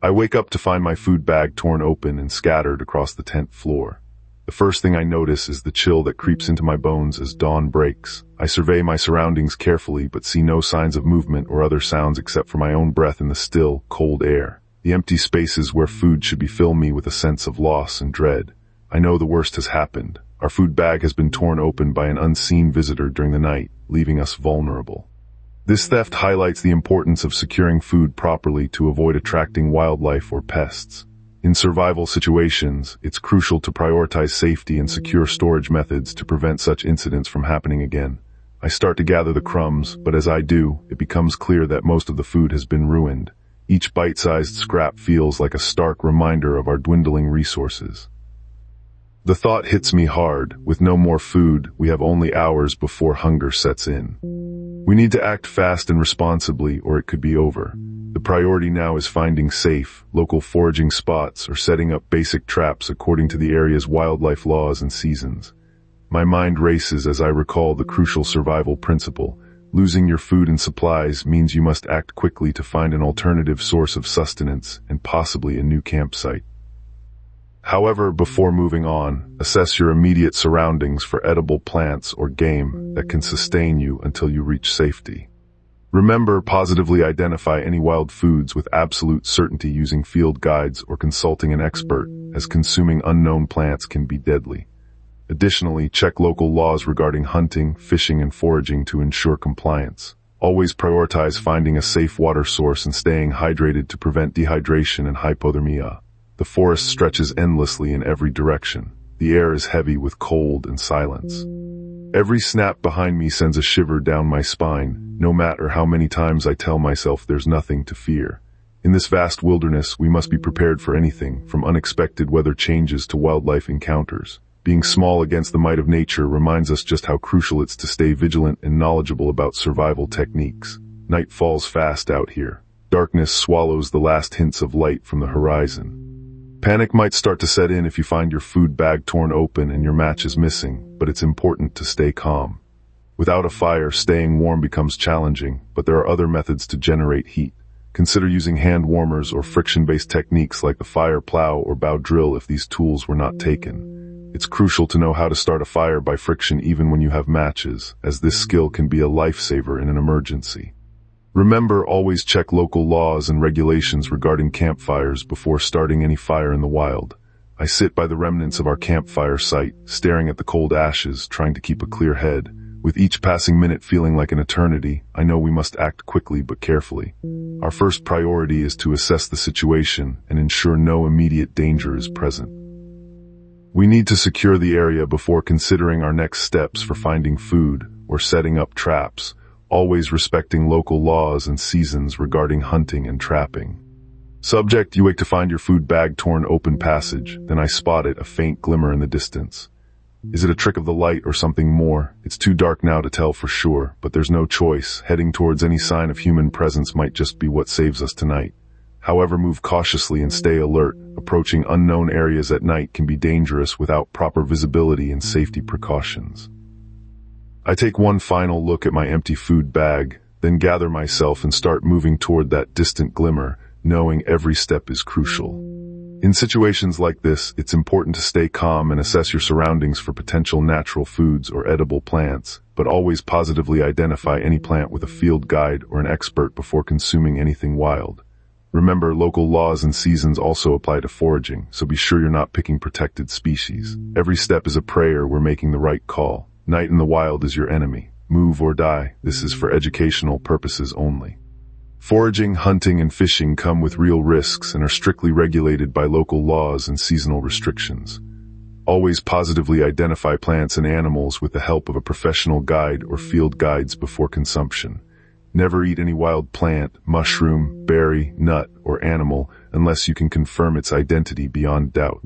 I wake up to find my food bag torn open and scattered across the tent floor. The first thing I notice is the chill that creeps into my bones as dawn breaks. I survey my surroundings carefully but see no signs of movement or other sounds except for my own breath in the still, cold air. The empty spaces where food should be fill me with a sense of loss and dread. I know the worst has happened. Our food bag has been torn open by an unseen visitor during the night, leaving us vulnerable. This theft highlights the importance of securing food properly to avoid attracting wildlife or pests. In survival situations, it's crucial to prioritize safety and secure storage methods to prevent such incidents from happening again. I start to gather the crumbs, but as I do, it becomes clear that most of the food has been ruined. Each bite-sized scrap feels like a stark reminder of our dwindling resources. The thought hits me hard. With no more food, we have only hours before hunger sets in. We need to act fast and responsibly, or it could be over. The priority now is finding safe, local foraging spots or setting up basic traps according to the area's wildlife laws and seasons. My mind races as I recall the crucial survival principle. Losing your food and supplies means you must act quickly to find an alternative source of sustenance and possibly a new campsite. However, before moving on, assess your immediate surroundings for edible plants or game that can sustain you until you reach safety. Remember, positively identify any wild foods with absolute certainty using field guides or consulting an expert, as consuming unknown plants can be deadly. Additionally, check local laws regarding hunting, fishing, and foraging to ensure compliance. Always prioritize finding a safe water source and staying hydrated to prevent dehydration and hypothermia. The forest stretches endlessly in every direction. The air is heavy with cold and silence. Every snap behind me sends a shiver down my spine, no matter how many times I tell myself there's nothing to fear. In this vast wilderness, we must be prepared for anything, from unexpected weather changes to wildlife encounters. Being small against the might of nature reminds us just how crucial it's to stay vigilant and knowledgeable about survival techniques. Night falls fast out here. Darkness swallows the last hints of light from the horizon. Panic might start to set in if you find your food bag torn open and your match is missing, but it's important to stay calm. Without a fire, staying warm becomes challenging, but there are other methods to generate heat. Consider using hand warmers or friction-based techniques like the fire plow or bow drill if these tools were not taken. It's crucial to know how to start a fire by friction even when you have matches, as this skill can be a lifesaver in an emergency. Remember, always check local laws and regulations regarding campfires before starting any fire in the wild. I sit by the remnants of our campfire site, staring at the cold ashes, trying to keep a clear head. With each passing minute feeling like an eternity, I know we must act quickly but carefully. Our first priority is to assess the situation and ensure no immediate danger is present. We need to secure the area before considering our next steps for finding food or setting up traps, always respecting local laws and seasons regarding hunting and trapping. Subject: you wake to find your food bag torn open passage, then I spotted a faint glimmer in the distance. Is it a trick of the light or something more? It's too dark now to tell for sure, but there's no choice. Heading towards any sign of human presence might just be what saves us tonight. However, move cautiously and stay alert. Approaching unknown areas at night can be dangerous without proper visibility and safety precautions. I take one final look at my empty food bag, then gather myself and start moving toward that distant glimmer, knowing every step is crucial. In situations like this, it's important to stay calm and assess your surroundings for potential natural foods or edible plants, but always positively identify any plant with a field guide or an expert before consuming anything wild. Remember, local laws and seasons also apply to foraging, so be sure you're not picking protected species. Every step is a prayer we're making the right call. Night in the wild is your enemy. Move or die. This is for educational purposes only. Foraging, hunting, and fishing come with real risks and are strictly regulated by local laws and seasonal restrictions. Always positively identify plants and animals with the help of a professional guide or field guides before consumption. Never eat any wild plant, mushroom, berry, nut, or animal unless you can confirm its identity beyond doubt.